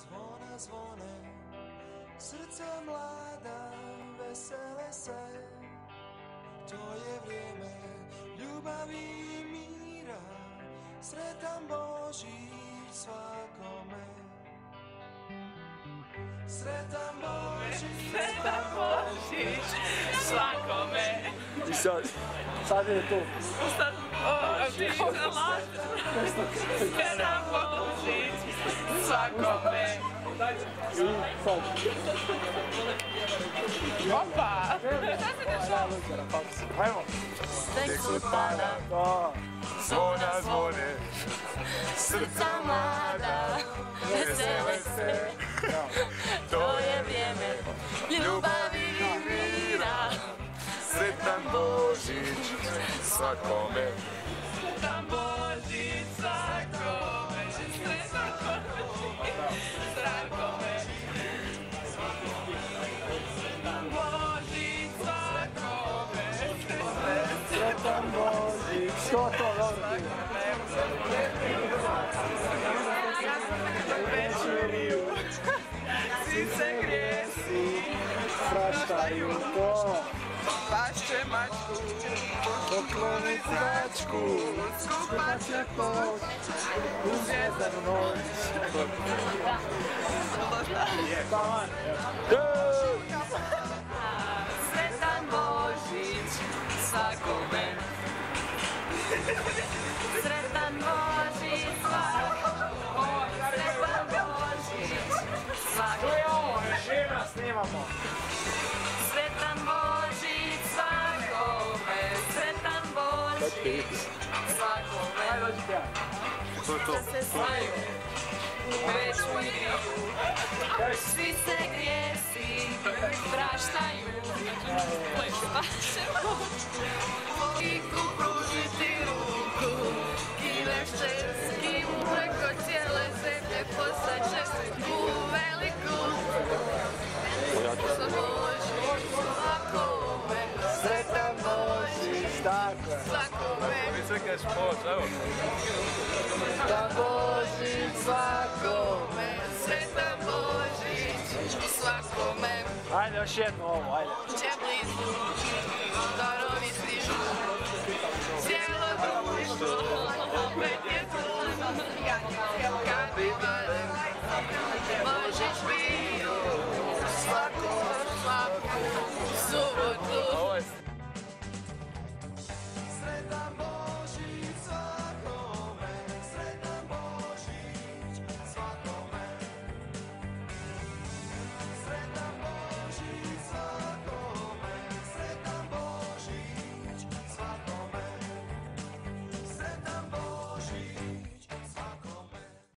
Zvona zvone, srca mlada, vesele se. To je vrijeme ljubavi i mira, sretan Božić svakome. Sretan Božić, sretan Božić svakome. I sad je to. Sad Božić sretan Božić svakome. I sad. Opa! Šta se dešava? Ajmo. Tek su pada, Zvona zvone, srca mlada, vesele se. To je vrijeme ljubavi i mira, sretan Božić svakome. sretan Božić svakome. Sretan Božić svakome. Sretan Božić svakome. Sretan Božić. Što to dobro ti? Večeriju, svi se grijesi, Praštaju to. pašće mačku, Poklonit značku, skupat će poć, U zvezdanu noć. Taman. sretan Božić svakome. Sretan Božić svakome. Sretan Božić svakome. Žena snimamo. Sretan Božić svakome. Sretan Božić svakome. Ajde dođi pija. to je to. Da se svaju već umiriju, svi se grijesi praštaju, pašemo Kiku pružiti ruku, kiveš českim preko cijele zemlje, poslaće sliku veliku za Božić svakome. Sretan Božić, tako je. Svakome. Vi sve kažeš pomoć, evo. Sretan Božić svakome. Sretan Božić svakome. Ajde još jednu ovo, ajde. Će blizu, darovi stižu, cijelo društvo, opet je tu, kad